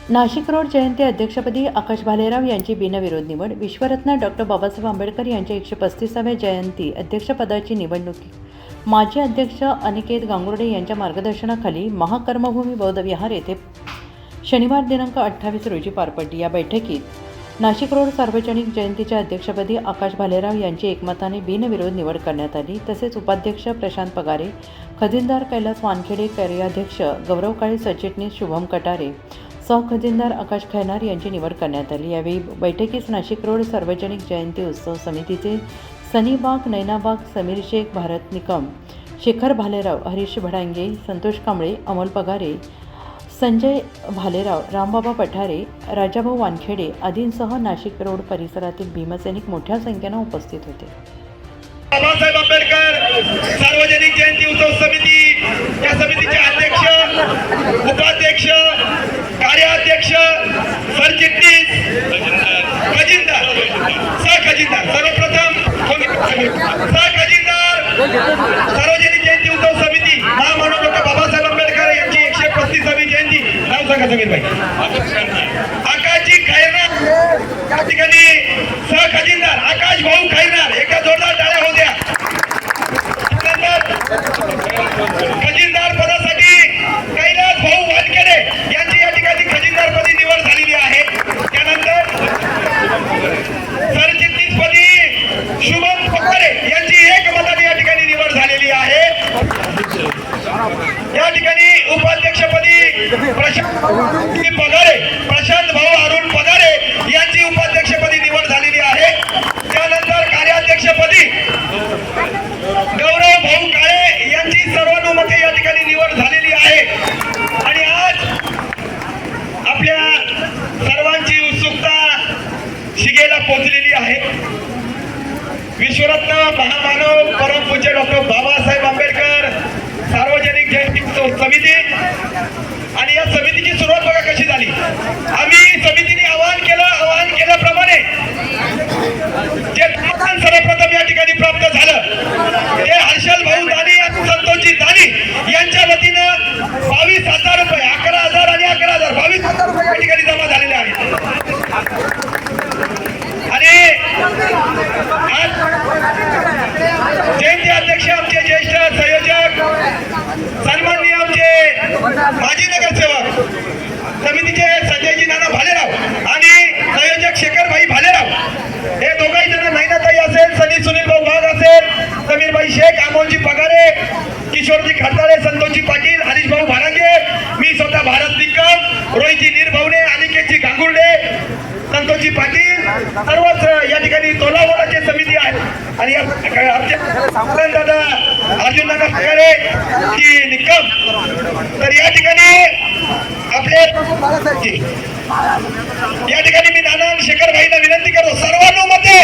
Nashik road जयंती अध्यक्षपदी आकाश भालेराव यांची बिनविरोध निवड. विश्वरत्न डॉ. बाबासाहेब आंबेडकर यांच्या 135व्या जयंती अध्यक्षपदाची निवडणूक माजी अध्यक्ष अनिकेत गांगुर्डे यांच्या मार्गदर्शनाखाली महाकर्मभूमी बौद्ध विहार येथे शनिवार दिनांक 28 रोजी पार पडली. या बैठकीत नाशिक रोड सार्वजनिक जयंतीच्या अध्यक्षपदी आकाश भालेराव यांची एकमताने बिनविरोध निवड करण्यात आली. तसेच उपाध्यक्ष प्रशांत पगारे, खजिनदार कैलास वानखेडे, कार्याध्यक्ष गौरव काळे, सरचिटणीस शुभम कटारे, सहखजिनदार आकाश खैनार यांची निवड करण्यात आली. यावेळी बैठकीस नाशिक रोड सार्वजनिक जयंती उत्सव समितीचे सनी बाग, नैना बाग, समीर शेख, भारत निकम, शेखर भालेराव, हरीश भडांगे, संतोष कांबळे, अमोल पगारे, संजय भालेराव, रामबाबा पठारे, राजाभाऊ वानखेडे आदींसह नाशिक रोड परिसरातील भीमसैनिक मोठ्या संख्येने उपस्थित होते. बाबासाहेब आंबेडकर सार्वजनिक जयंती उत्सव समिती, या समितीचे अध्यक्ष, उपाध्यक्ष, कार्याध्यक्ष, सरचिटणीस, खजिनदार, सहखजिनदार, सर्वप्रथम सहखजिनदार सार्वजनिक जयंती उत्सव समिती महामानव डॉ. बाबासाहेब आंबेडकर यांची 135वी जयंती. नाव सांगा समीर भाई. आकाशजी खैरनार या ठिकाणी सहखजिनदार आकाश भाऊ खैरनार. एका जोरदार टाळ्या होऊ द्या. खजिनदार पदासाठी कैलास भाऊ वानखेडे यांची या ठिकाणी खजिनदार पदी निवड झालेली आहे. त्यानंतर सरचिटणीस पदी शुभम पगारे यांची एकमताने या ठिकाणी निवड झालेली आहे. या ठिकाणी उपाध्यक्षपदी प्रशांत भाऊ अरुण पगारे यांची उपाध्यक्षपदी निवड झालेली आहे. त्यानंतर कार्याध्यक्षपदी गौरव भाऊ काळे यांची सर्वानुमते या ठिकाणी निवड झालेली आहे. आणि आज आपल्या सर्वांची उत्सुकता शिगेला पोहोचलेली आहे. विश्वरत्न महामानव परमपूज्य डॉ. बाबासाहेब आंबेडकर सार्वजनिक जयंती उत्सव समिती, आणि या समितीची सुरुवात बघा कशी झाली. आम्ही समितीने आवाहन केल्याप्रमाणे जे सर्वप्रथम या ठिकाणी प्राप्त झालं ते हर्षल भाऊ दानी आणि संतोषजी दानी यांच्या वतीनं 22,000 रुपये, 11,000 आणि 11,000, 22,000 रुपये या ठिकाणी जमा झालेले आहेत. आणि आज जयंती अध्यक्ष आमचे ज्येष्ठ संयोजक, सन्माननीय आमचे माजी नगरसेवक समितीचे संजयजी नाना भालेराव आणि संयोजक शेखर भाई भालेराव, हे दोघंही जण, नैनाताई असेल, सनी सुनील भाऊ वाघ असेल, समीर भाई शेख, अमोलजी पगारे, किशोरजी खडताळे, संतोषजी पाटील, हरीश भाऊ भाडांगे, मी स्वतः भारत निकम, रोहितजी निर्भवणे, अनिकेतजी गांगुर्डे, संतोषजी पाटील, सर्वच या ठिकाणी तोलावडाची समिती आहे. आणि आमचे दादा अर्जुन दादा पगारे की निकम, तर या ठिकाणी आपले या ठिकाणी मी नाना शेखर भाईंना विनंती करतो सर्वांनुमते